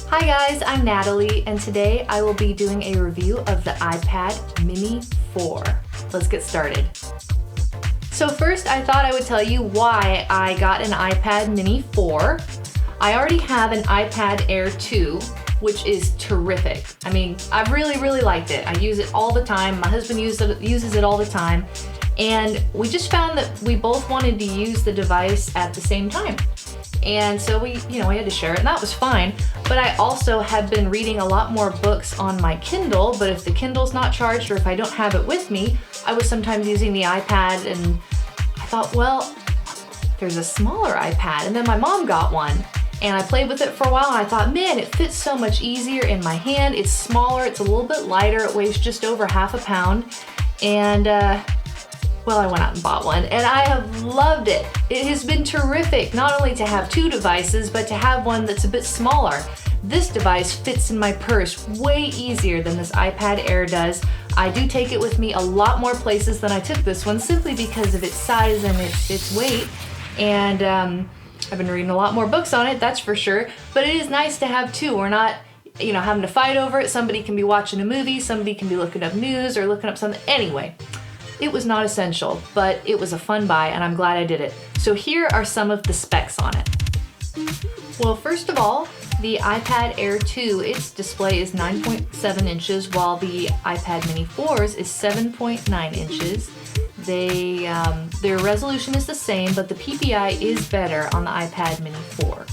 Hi guys, I'm Natalie, and today I will be doing a review of the iPad Mini 4. Let's get started. So first, I thought I would tell you why I got an iPad Mini 4. I already have an iPad Air 2, which is terrific. I mean, I've really liked it. I use it all the time. My husband uses it all the time. And we just found that we both wanted to use the device at the same time. And so we had to share it, and that was fine. But I also have been reading a lot more books on my Kindle, but if the Kindle's not charged or if I don't have it with me, I was sometimes using the iPad, and I thought, well, there's a smaller iPad, and then my mom got one, and I played with it for a while, and I thought, man, it fits so much easier in my hand. It's smaller, it's a little bit lighter, it weighs just over half a pound, and well, I went out and bought one, and I have loved it. It has been terrific, not only to have two devices, but to have one that's a bit smaller. This device fits in my purse way easier than this iPad Air does. I do take it with me a lot more places than I took this one, simply because of its size and its weight. And I've been reading a lot more books on it, that's for sure. But it is nice to have two. We're not, having to fight over it. Somebody can be watching a movie, somebody can be looking up news or looking up something. Anyway. It was not essential, but it was a fun buy, and I'm glad I did it. So here are some of the specs on it. Well, first of all, the iPad Air 2, its display is 9.7 inches, while the iPad Mini 4's is 7.9 inches. Their resolution is the same, but the PPI is better on the iPad Mini 4.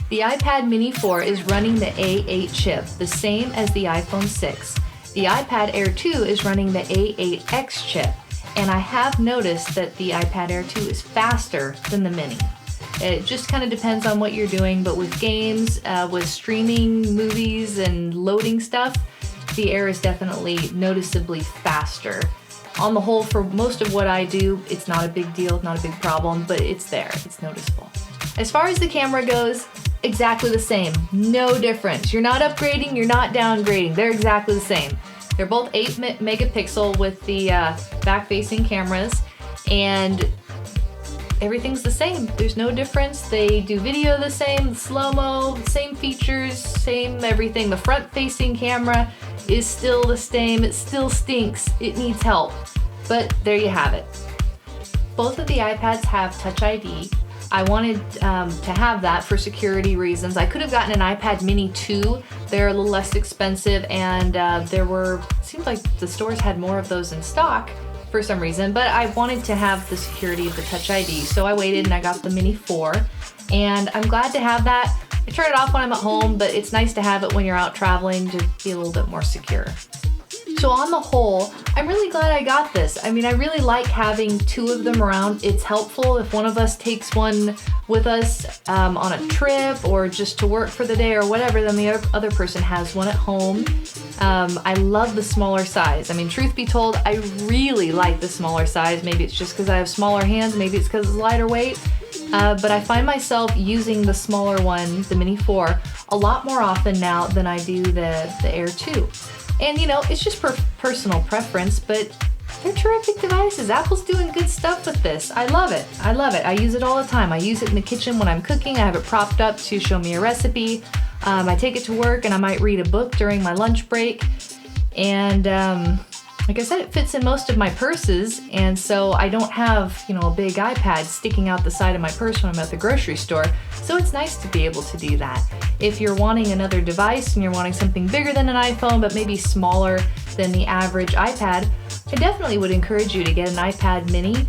The iPad Mini 4 is running the A8 chip, the same as the iPhone 6. The iPad Air 2 is running the A8X chip. And I have noticed that the iPad Air 2 is faster than the Mini. It just kind of depends on what you're doing, but with games, with streaming movies and loading stuff, the Air is definitely noticeably faster. On the whole, for most of what I do, it's not a big deal, not a big problem, but it's there, it's noticeable. As far as the camera goes, exactly the same, no difference. You're not upgrading, you're not downgrading, they're exactly the same. They're both 8 megapixel with the back-facing cameras, and everything's the same. There's no difference. They do video the same, slow-mo, same features, same everything. The front-facing camera is still the same. It still stinks. It needs help. But there you have it. Both of the iPads have Touch ID. I wanted to have that for security reasons. I could have gotten an iPad Mini 2. They're a little less expensive, and seemed like the stores had more of those in stock for some reason, but I wanted to have the security of the Touch ID, so I waited and I got the Mini 4, and I'm glad to have that. I turn it off when I'm at home, but it's nice to have it when you're out traveling to be a little bit more secure. So on the whole, I'm really glad I got this. I mean, I really like having two of them around. It's helpful if one of us takes one with us on a trip or just to work for the day or whatever, then the other person has one at home. I love the smaller size. I mean, truth be told, I really like the smaller size. Maybe it's just because I have smaller hands, maybe it's because it's lighter weight. But I find myself using the smaller one, the Mini 4, a lot more often now than I do the Air 2. And it's just personal preference, but they're terrific devices. Apple's doing good stuff with this. I love it. I use it all the time. I use it in the kitchen when I'm cooking. I have it propped up to show me a recipe. I take it to work and I might read a book during my lunch break. And like I said, it fits in most of my purses, and so I don't have, a big iPad sticking out the side of my purse when I'm at the grocery store, so it's nice to be able to do that. If you're wanting another device and you're wanting something bigger than an iPhone, but maybe smaller than the average iPad, I definitely would encourage you to get an iPad Mini,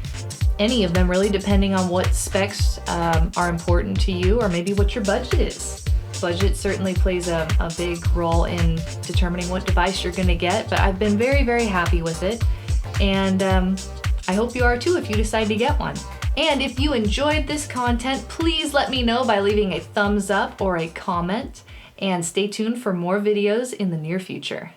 any of them really, depending on what specs are important to you, or maybe what your budget is. Budget certainly plays a big role in determining what device you're going to get, but I've been very happy with it, and I hope you are too if you decide to get one. And if you enjoyed this content, please let me know by leaving a thumbs up or a comment, and stay tuned for more videos in the near future.